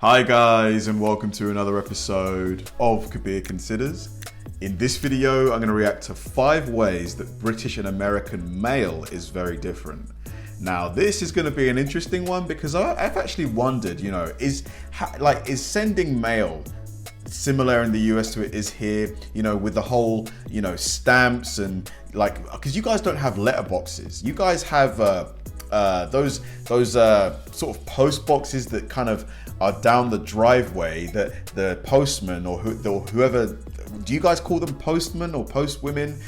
Hi guys, and welcome to another episode of Kabir Considers. In this video, I'm going to react to 5 ways that British and American mail is very different. Now, this is going to be an interesting one because I've actually wondered, is sending mail similar in the US to it is here, with the whole, stamps and because you guys don't have letterboxes. You guys have those sort of post boxes that kind of are down the driveway that the postman or whoever, do you guys call them postmen or postwomen?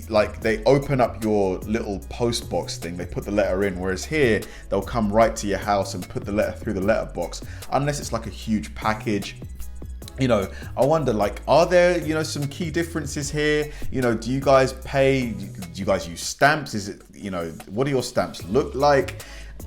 Like they open up your little post box thing, they put the letter in, whereas here they'll come right to your house and put the letter through the letterbox, unless it's like a huge package. I wonder, are there, some key differences here? Do you guys use stamps? Is it, what do your stamps look like?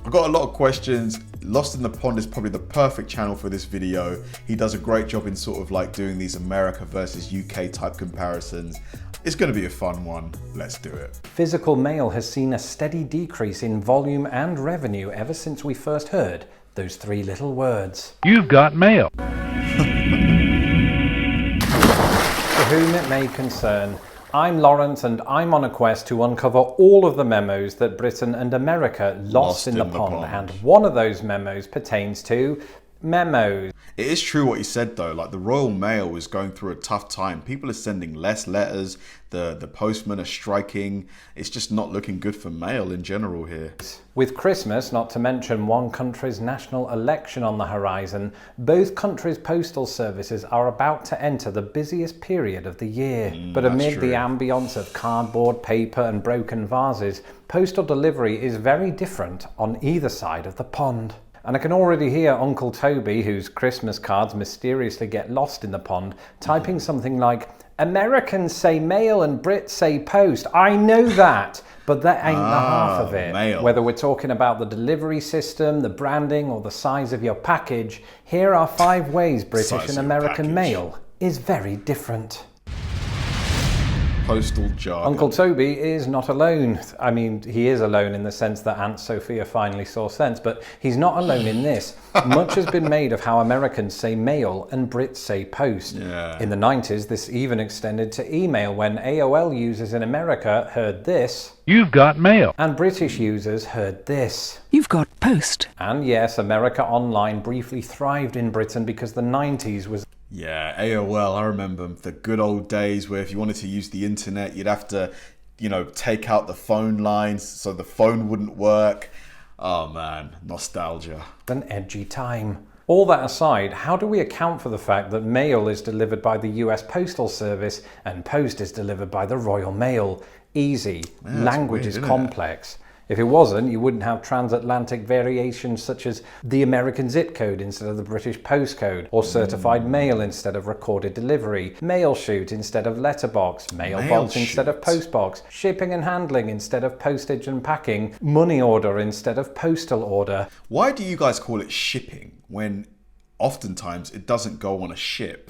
I've got a lot of questions. Lost in the Pond is probably the perfect channel for this video. He does a great job in sort of doing these America versus UK type comparisons. It's going to be a fun one. Let's do it. Physical mail has seen a steady decrease in volume and revenue ever since we first heard those 3 little words. You've got mail. To whom it may concern, I'm Lawrence and I'm on a quest to uncover all of the memos that Britain and America lost in the pond. And one of those memos pertains to memos. It is true what you said though, the Royal Mail is going through a tough time. People are sending less letters, the postmen are striking. It's just not looking good for mail in general here. With Christmas, not to mention one country's national election on the horizon, both countries' postal services are about to enter the busiest period of the year. But amid the ambience of cardboard, paper and broken vases, postal delivery is very different on either side of the pond. And I can already hear Uncle Toby, whose Christmas cards mysteriously get lost in the pond, typing something like, Americans say mail and Brits say post. I know that, but that ain't the half of it. Mail. Whether we're talking about the delivery system, the branding, or the size of your package, here are 5 ways British and American mail is very different. Postal jargon. Uncle Toby is not alone. I mean, he is alone in the sense that Aunt Sophia finally saw sense, but he's not alone in this. Much has been made of how Americans say mail and Brits say post. Yeah. In the 90s, this even extended to email when AOL users in America heard this. You've got mail. And British users heard this. You've got post. And yes, America Online briefly thrived in Britain because the 90s was... Yeah, AOL, I remember the good old days where if you wanted to use the internet, you'd have to, take out the phone lines so the phone wouldn't work. Oh man, nostalgia. An edgy time. All that aside, how do we account for the fact that mail is delivered by the US Postal Service and post is delivered by the Royal Mail? Easy. Yeah, Language weird, is complex. If it wasn't, you wouldn't have transatlantic variations such as the American zip code instead of the British postcode, or certified mail instead of recorded delivery, mail chute instead of letterbox, mailbox instead of postbox, shipping and handling instead of postage and packing, money order instead of postal order. Why do you guys call it shipping when oftentimes it doesn't go on a ship?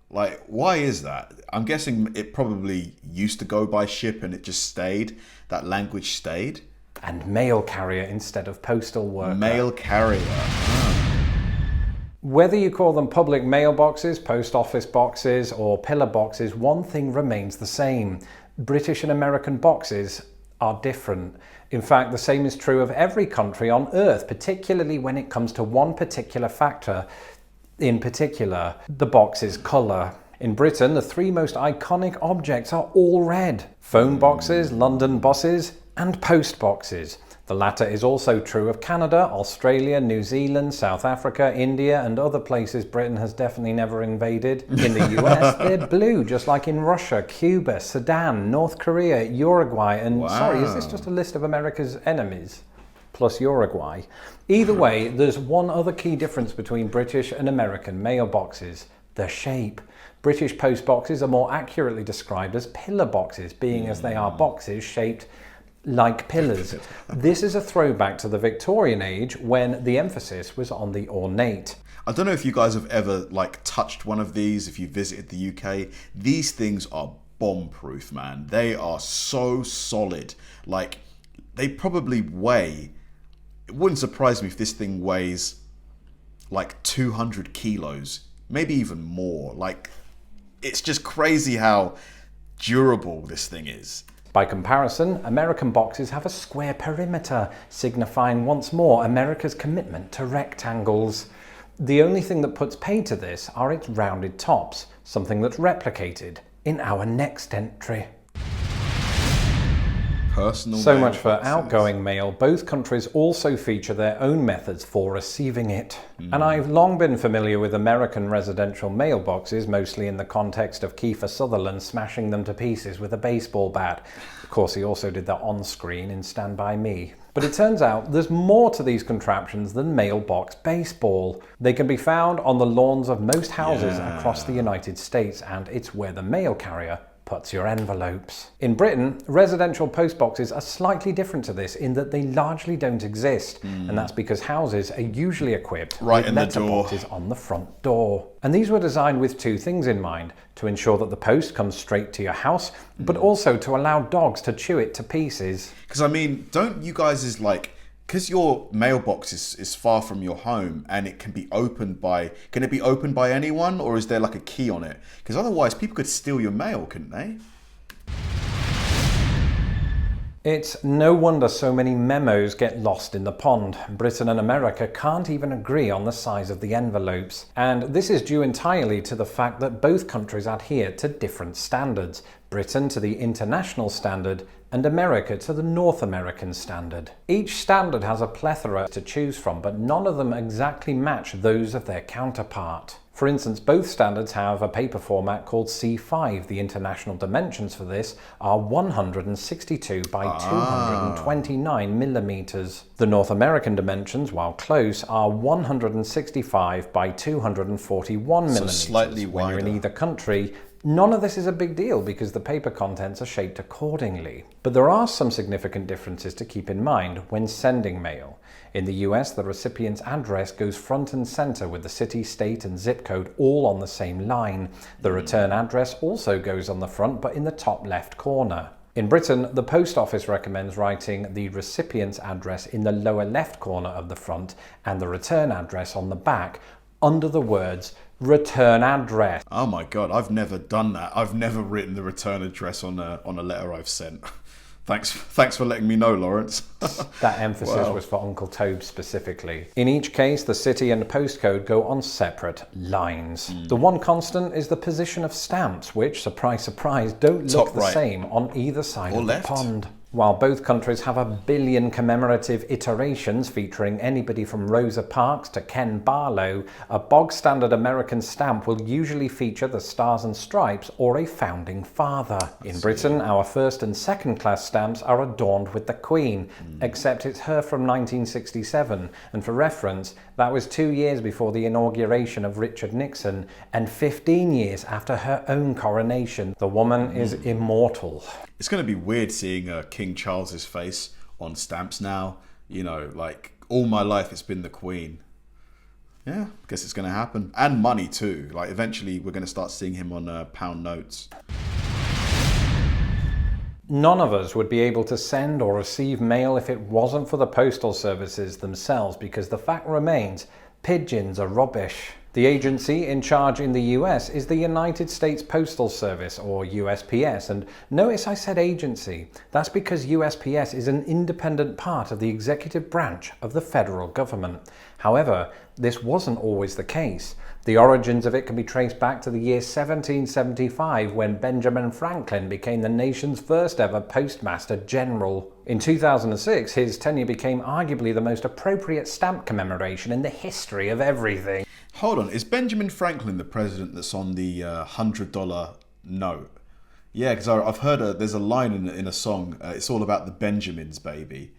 Why is that? I'm guessing it probably used to go by ship and it just stayed, that language stayed. And mail carrier instead of postal worker. Mail carrier. Whether you call them public mailboxes, post office boxes, or pillar boxes, one thing remains the same. British and American boxes are different. In fact, the same is true of every country on Earth, particularly when it comes to one particular factor. In particular, the box's colour. In Britain, the 3 most iconic objects are all red. Phone boxes, London buses, and post boxes. The latter is also true of Canada, Australia, New Zealand, South Africa, India, and other places Britain has definitely never invaded. In the US, they're blue, just like in Russia, Cuba, Sudan, North Korea, Uruguay, and sorry, is this just a list of America's enemies? Plus Uruguay. Either way, there's one other key difference between British and American mailboxes: their shape. British post boxes are more accurately described as pillar boxes, being as they are boxes shaped like pillars. This is a throwback to the Victorian age when the emphasis was on the ornate. I don't know if you guys have ever touched one of these, if you visited the UK. These things are bomb-proof, man. They are so solid. They probably weigh, it wouldn't surprise me if this thing weighs like 200 kilos, maybe even more. Like, it's just crazy how durable this thing is. By comparison, American boxes have a square perimeter, signifying once more America's commitment to rectangles. The only thing that puts paid to this are its rounded tops, something that's replicated in our next entry. Personal So mail much for boxes. outgoing mail. Both countries also feature their own methods for receiving it. And I've long been familiar with American residential mailboxes, mostly in the context of Kiefer Sutherland smashing them to pieces with a baseball bat. Of course, he also did that on screen in Stand By Me. But it turns out there's more to these contraptions than mailbox baseball. They can be found on the lawns of most houses across the United States, and it's where the mail carrier puts your envelopes. In Britain, residential post boxes are slightly different to this in that they largely don't exist, and that's because houses are usually equipped with letterboxes on the front door. And these were designed with two things in mind: to ensure that the post comes straight to your house, but also to allow dogs to chew it to pieces. Because I mean, don't you guys because your mailbox is far from your home and it can be opened by, can it be opened by anyone, or is there like a key on it? Because otherwise people could steal your mail, couldn't they? It's no wonder so many memos get lost in the pond. Britain and America can't even agree on the size of the envelopes. And this is due entirely to the fact that both countries adhere to different standards. Britain to the international standard, and America to the North American standard. Each standard has a plethora to choose from, but none of them exactly match those of their counterpart. For instance, both standards have a paper format called C5. The international dimensions for this are 162 by 229 millimeters. The North American dimensions, while close, are 165 by 241 millimeters. So slightly when you're in wider. either country, none of this is a big deal because the paper contents are shaped accordingly. But there are some significant differences to keep in mind when sending mail. In the US, the recipient's address goes front and center with the city, state, and zip code all on the same line. The return address also goes on the front, but in the top left corner. In Britain, the post office recommends writing the recipient's address in the lower left corner of the front and the return address on the back, under the words return address. Oh my God, I've never done that. I've never written the return address on a letter I've sent. Thanks for letting me know, Lawrence. That emphasis was for Uncle Tobe specifically. In each case, the city and postcode go on separate lines. The one constant is the position of stamps, which, surprise, surprise, don't look the same on either side of the pond. While both countries have a billion commemorative iterations featuring anybody from Rosa Parks to Ken Barlow, a bog-standard American stamp will usually feature the Stars and Stripes or a founding father. In Britain, our first and second class stamps are adorned with the Queen, except it's her from 1967, and for reference, that was 2 years before the inauguration of Richard Nixon and 15 years after her own coronation. The woman is immortal. It's going to be weird seeing King Charles's face on stamps now. You know, like, all my life it's been the Queen. Yeah, I guess it's going to happen. And money too. Like, eventually we're going to start seeing him on pound notes. None of us would be able to send or receive mail if it wasn't for the postal services themselves, because the fact remains, pigeons are rubbish. The agency in charge in the US is the United States Postal Service, or USPS, and notice I said agency. That's because USPS is an independent part of the executive branch of the federal government. However, this wasn't always the case. The origins of it can be traced back to the year 1775, when Benjamin Franklin became the nation's first ever Postmaster General. In 2006, his tenure became arguably the most appropriate stamp commemoration in the history of everything. Hold on, is Benjamin Franklin the president that's on the $100 note? Yeah, because I've heard there's a line in a song, it's all about the Benjamins, baby.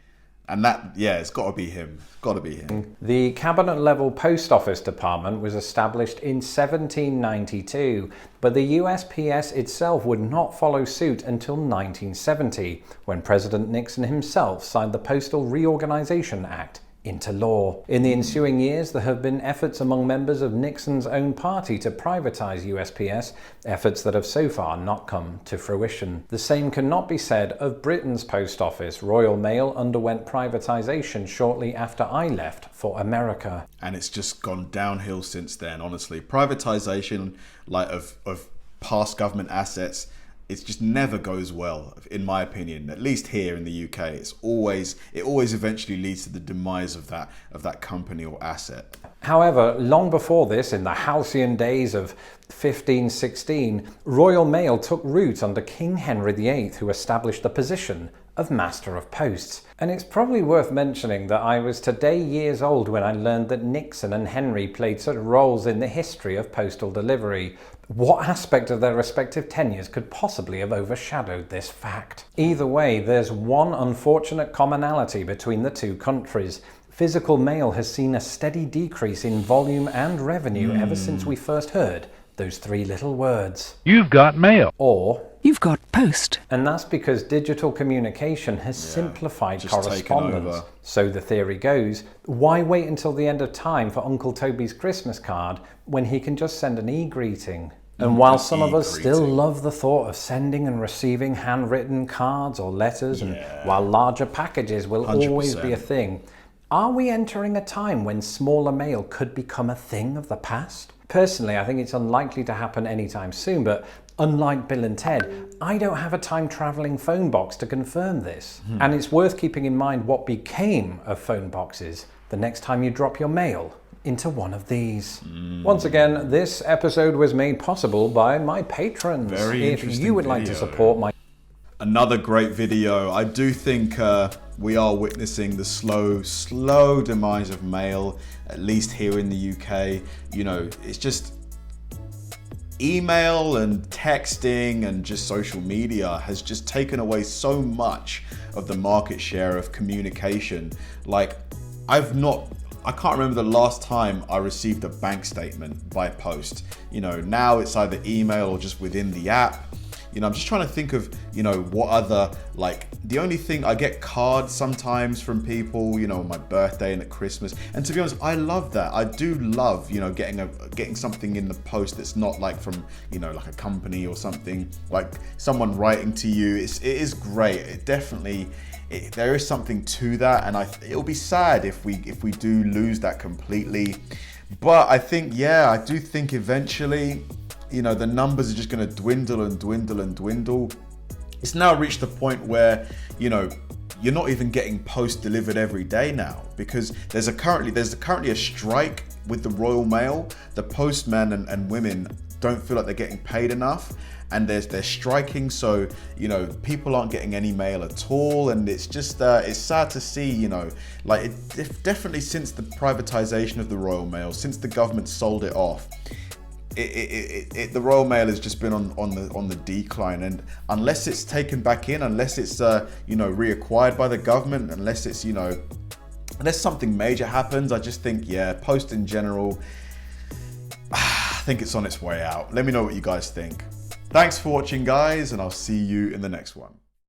And that, yeah, it's got to be him. Got to be him. The cabinet-level post office department was established in 1792, but the USPS itself would not follow suit until 1970, when President Nixon himself signed the Postal Reorganization Act into law. In the ensuing years, there have been efforts among members of Nixon's own party to privatize USPS, efforts that have so far not come to fruition. The same cannot be said of Britain's post office. Royal Mail underwent privatization shortly after I left for America. And it's just gone downhill since then, honestly. Privatization, like of past government assets, it just never goes well, in my opinion. At least here in the UK, it always eventually leads to the demise of that company or asset. However, long before this, in the halcyon days of 1516, Royal Mail took root under King Henry VIII, who established the position of Master of Posts. And it's probably worth mentioning that I was today years old when I learned that Nixon and Henry played such roles in the history of postal delivery. What aspect of their respective tenures could possibly have overshadowed this fact? Either way, there's one unfortunate commonality between the two countries. Physical mail has seen a steady decrease in volume and revenue ever since we first heard those three little words. You've got mail. Or, you've got post. And that's because digital communication has simplified correspondence. So the theory goes, why wait until the end of time for Uncle Toby's Christmas card when he can just send an e-greeting? And while some of us still love the thought of sending and receiving handwritten cards or letters, and while larger packages will 100%. always be a thing, are we entering a time when smaller mail could become a thing of the past? Personally, I think it's unlikely to happen anytime soon, but unlike Bill and Ted, I don't have a time-travelling phone box to confirm this. And it's worth keeping in mind what became of phone boxes the next time you drop your mail into one of these. Once again, this episode was made possible by my patrons. Very if interesting you would like to support my... Another great video. I do think we are witnessing the slow demise of mail, at least here in the UK. You know, it's just email and texting and just social media has just taken away so much of the market share of communication. Like, I can't remember the last time I received a bank statement by post. You know, now it's either email or just within the app. You know, I'm just trying to think of, you know, what other, like, the only thing, I get cards sometimes from people, you know, on my birthday and at Christmas. And to be honest, I love that. I do love, you know, getting something in the post that's not like from, you know, like a company or something, like someone writing to you. It is great. It definitely, there is something to that. And it'll be sad if we do lose that completely. But I think, yeah, I do think eventually, you know, the numbers are just going to dwindle and dwindle and dwindle. It's now reached the point where, you know, you're not even getting post delivered every day now, because there's currently a strike with the Royal Mail. The postmen and women don't feel like they're getting paid enough, and they're striking, so, you know, people aren't getting any mail at all. And it's just it's sad to see, you know, like definitely since the privatization of the Royal Mail, since the government sold it off, the Royal Mail has just been on the decline. And unless it's taken back in, unless it's you know, reacquired by the government, unless it's, you know, unless something major happens, I just think, yeah, post in general, I think it's on its way out. Let me know what you guys think. Thanks for watching, guys, and I'll see you in the next one.